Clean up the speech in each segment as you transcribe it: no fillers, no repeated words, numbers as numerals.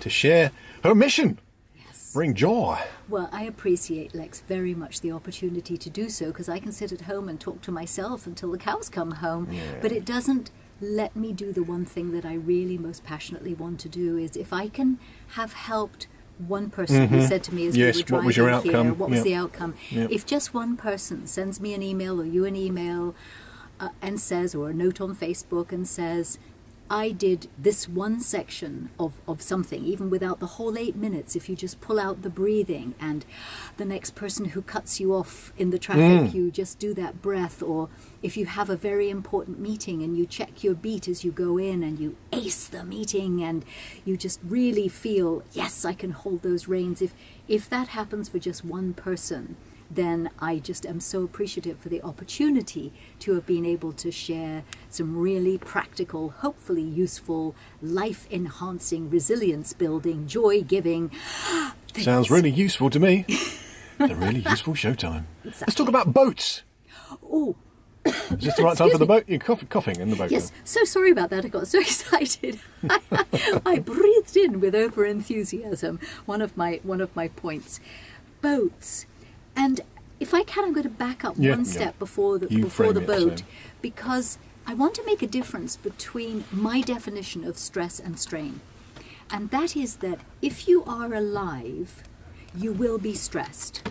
to share her mission. Yes. Bring joy. Well, I appreciate, Lex, very much the opportunity to do so, because I can sit at home and talk to myself until the cows come home. Yeah. But it doesn't let me do the one thing that I really most passionately want to do, is if I can have helped one person who said to me as Yes, we were driving what was your outcome? here, what was Yep. the outcome? Yep. If just one person sends me an email or you an email and says, or a note on Facebook and says, I did this one section of something, even without the whole 8 minutes, if you just pull out the breathing, and the next person who cuts you off in the traffic, you just do that breath, or if you have a very important meeting and you check your beat as you go in and you ace the meeting and you just really feel, yes, I can hold those reins. If that happens for just one person, then I just am so appreciative for the opportunity to have been able to share some really practical, hopefully useful, life-enhancing, resilience-building, joy-giving things. Sounds really useful to me. It's a really useful showtime. Exactly. Let's talk about boats. Oh, Is this the right time for the boat? You're coughing in the boat. yes. So sorry about that. I got so excited. I breathed in with over-enthusiasm. One of my points. Boats. And if I can, I'm going to back up one step before the boat, so. because I want to make a difference between my definition of stress and strain. And that is that if you are alive, you will be stressed.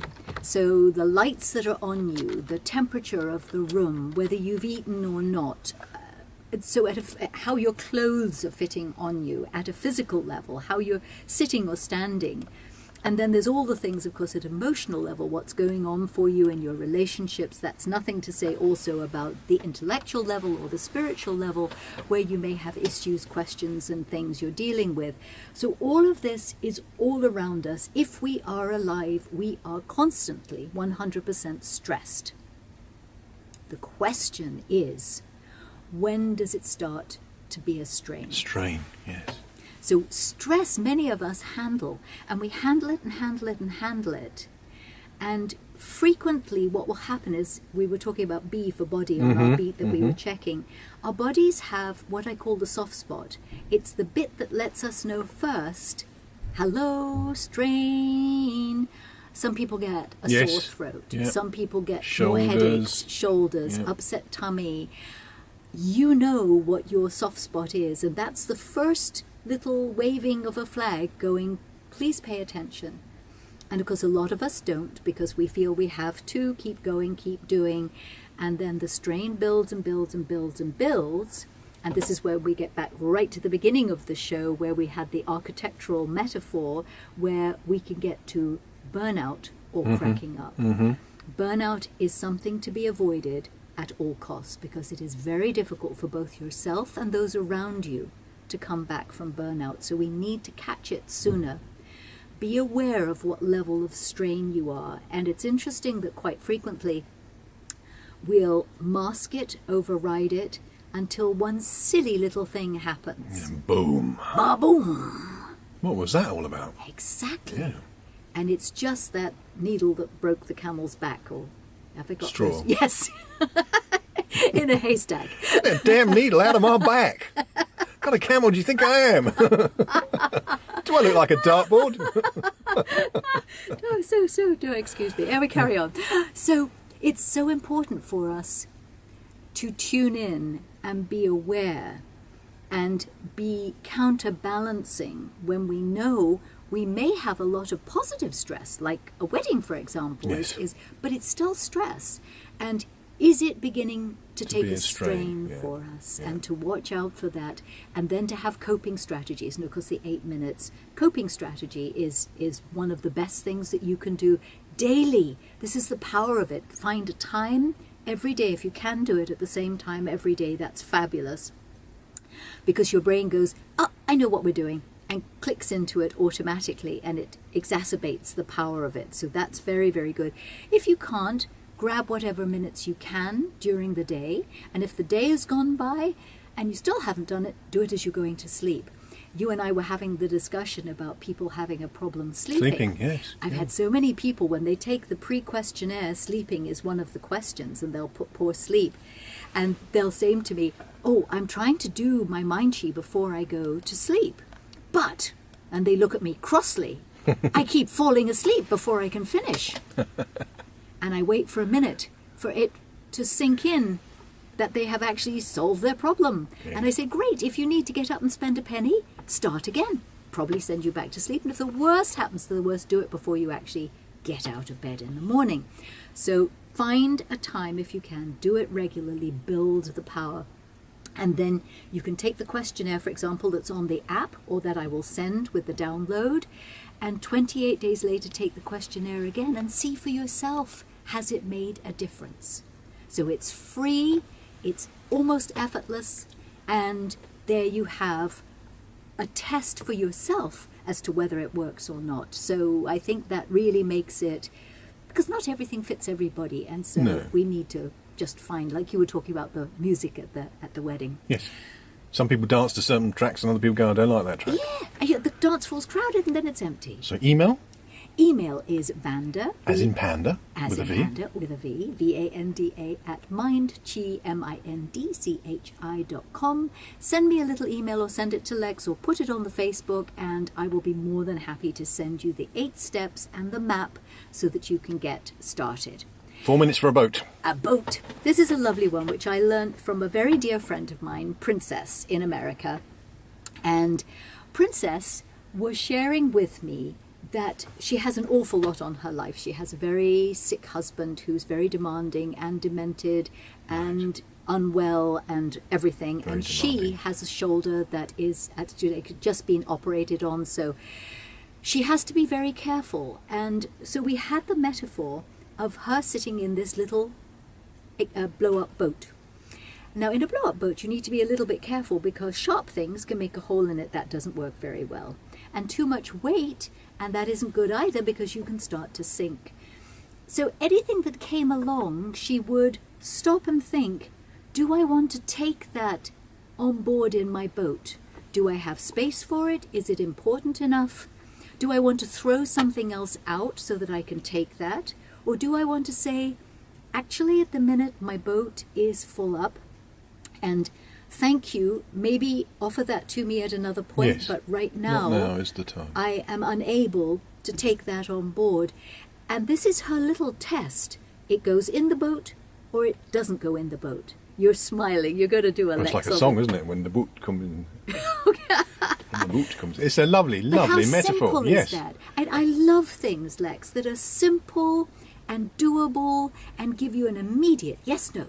So the lights that are on you, the temperature of the room, whether you've eaten or not, so how your clothes are fitting on you at a physical level, how you're sitting or standing. And then there's all the things, of course, at emotional level, what's going on for you in your relationships. That's nothing to say also about the intellectual level or the spiritual level, where you may have issues, questions, and things you're dealing with. So all of this is all around us. If we are alive, we are constantly 100% stressed. The question is, when does it start to be a strain? Strain, yes. So stress, many of us handle, and we handle it and handle it and handle it. And frequently what will happen is, we were talking about B for body on our beat that we were checking. Our bodies have what I call the soft spot. It's the bit that lets us know first, hello, strain. Some people get a sore throat. Yep. Some people get Shoulders. more headaches, shoulders, Yep. upset tummy. You know what your soft spot is, and that's the first little waving of a flag going, please pay attention. And of course a lot of us don't, because we feel we have to keep going, keep doing, and then the strain builds and builds and builds and builds. And this is where we get back right to the beginning of the show, where we had the architectural metaphor, where we can get to burnout or cracking up. Burnout is something to be avoided at all costs, because it is very difficult for both yourself and those around you to come back from burnout. So we need to catch it sooner. Be aware of what level of strain you are. And it's interesting that quite frequently we'll mask it, override it, until one silly little thing happens. And boom. Ba-boom! What was that all about? Exactly. Yeah. And it's just that needle that broke the camel's back, or have I got Straw. those? Yes. In a haystack. Get that damn needle out of my back. What kind of camel do you think I am? Do I look like a dartboard? No, excuse me. And we carry on. So it's so important for us to tune in and be aware and be counterbalancing when we know we may have a lot of positive stress, like a wedding, for example, Yes. but it's still stress. And is it beginning to take be a a strain, strain yeah. for us? Yeah. And to watch out for that, and then to have coping strategies. And of course, the 8 minutes coping strategy is one of the best things that you can do daily. This is the power of it. Find a time every day. If you can do it at the same time every day, that's fabulous. Because your brain goes, oh, I know what we're doing, and clicks into it automatically, and it exacerbates the power of it. So that's very, very good. If you can't, grab whatever minutes you can during the day. And if the day has gone by and you still haven't done it, do it as you're going to sleep. You and I were having the discussion about people having a problem sleeping. Sleeping, yes. I've had so many people, when they take the pre-questionnaire, sleeping is one of the questions, and they'll put poor sleep. And they'll say to me, oh, I'm trying to do my Mind Chi before I go to sleep. But And they look at me crossly. I keep falling asleep before I can finish. And I wait for a minute for it to sink in that they have actually solved their problem. Yeah. And I say, great, if you need to get up and spend a penny, start again. Probably send you back to sleep. And if the worst happens to the worst, do it before you actually get out of bed in the morning. So find a time if you can, do it regularly, build the power. And then you can take the questionnaire, for example, that's on the app or that I will send with the download, and 28 days later take the questionnaire again and see for yourself, has it made a difference? So it's free, it's almost effortless, and there you have a test for yourself as to whether it works or not. So I think that really makes it, because not everything fits everybody, and so we need to just find, like you were talking about the music at the wedding. Yes. Some people dance to certain tracks and other people go, I don't like that track. Yeah, the dance floor's crowded and then it's empty. So email? Email is Vanda. As in panda, As with in a V. Vanda, with a V, Vanda at mindchi.com. Send me a little email or send it to Lex or put it on the Facebook, and I will be more than happy to send you the 8 steps and the map so that you can get started. 4 minutes for a boat. A boat. This is a lovely one, which I learned from a very dear friend of mine, Princess, in America. And Princess was sharing with me that she has an awful lot on her life. She has a very sick husband who's very demanding and demented and unwell and everything. Very and demanding. She has a shoulder that is just been operated on. So she has to be very careful. And so we had the metaphor of her sitting in this little blow-up boat. Now, in a blow-up boat, you need to be a little bit careful because sharp things can make a hole in it. That doesn't work very well. And too much weight, and that isn't good either because you can start to sink. So anything that came along, she would stop and think, do I want to take that on board in my boat? Do I have space for it? Is it important enough? Do I want to throw something else out so that I can take that? Or do I want to say, actually at the minute my boat is full up and thank you, maybe offer that to me at another point, Yes. but right Not now now is the time. I am unable to take that on board. And this is her little test. It goes in the boat or it doesn't go in the boat. You're smiling, you're going to do a Well, it's like Lex a song, on it. isn't it? When the boot comes in. When the boot comes in. It's a lovely, lovely How metaphor. simple Yes. is that? And I love things, Lex, that are simple and doable and give you an immediate yes, no.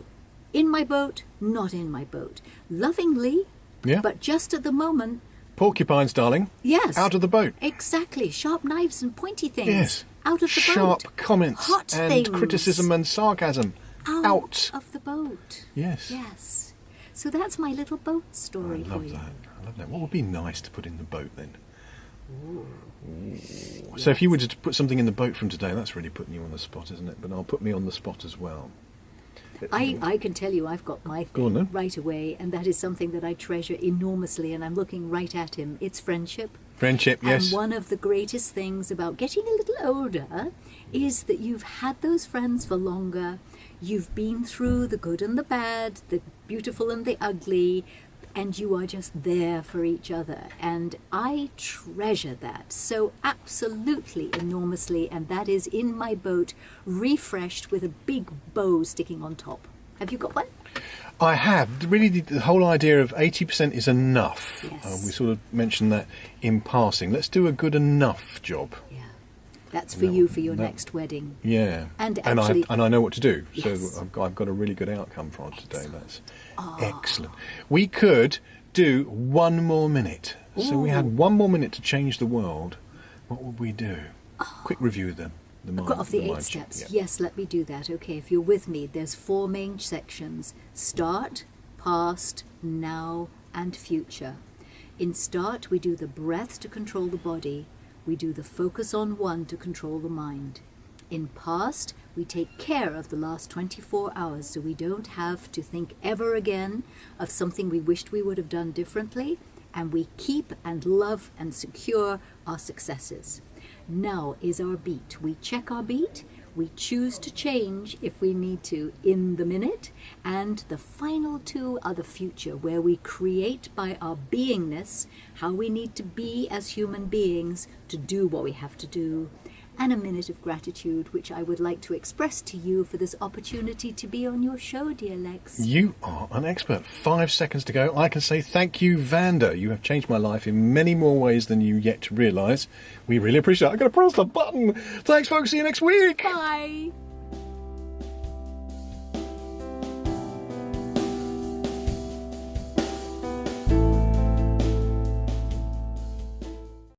In my boat, not in my boat. Lovingly, Yeah. but just at the moment, Porcupines, darling. yes. Out of the boat. Exactly. Sharp knives and pointy things. Yes. Out of the Sharp boat. comments Hot and things. criticism and sarcasm. Out. of the boat. Yes. Yes. So that's my little boat I story for love you. that. I love that. What would be nice to put in the boat then? Ooh. So if you were to put something in the boat from today, that's really putting you on the spot, isn't it? But I'll put me on the spot as well. I can tell you I've got my Go on, thing then. right away, and that is something that I treasure enormously, and I'm looking right at him. It's friendship. Friendship, yes. And one of the greatest things about getting a little older is that you've had those friends for longer. You've been through the good and the bad, the beautiful and the ugly, and you are just there for each other. And I treasure that so absolutely enormously, and that is in my boat, refreshed with a big bow sticking on top. Have you got one? I have. Really, the whole idea of 80% is enough. Yes. We sort of mentioned that in passing. Let's do a good enough job. Yeah. That's for you for your next wedding. Yeah. And I actually- know what to do. Yes. So I've got a really good outcome from today. That's excellent. We could do 1 more minute. So we had 1 more minute to change the world. What would we do? Quick review then. Of the 8 steps. Yeah. Yes, let me do that. Okay, if you're with me, there's 4 main sections. Start, past, now, and future. In start, we do the breath to control the body. We do the focus on one to control the mind. In past, we take care of the last 24 hours so we don't have to think ever again of something we wished we would have done differently, and we keep and love and secure our successes. Now is our beat. We check our beat, We choose to change if we need to in the minute, and the final two are the future, where we create by our beingness how we need to be as human beings to do what we have to do, and a minute of gratitude, which I would like to express to you for this opportunity to be on your show, dear Lex. You are an expert. 5 seconds to go. I can say thank you, Vanda. You have changed my life in many more ways than you yet realise. We really appreciate it. I'm going to press the button. Thanks, folks. See you next week. Bye.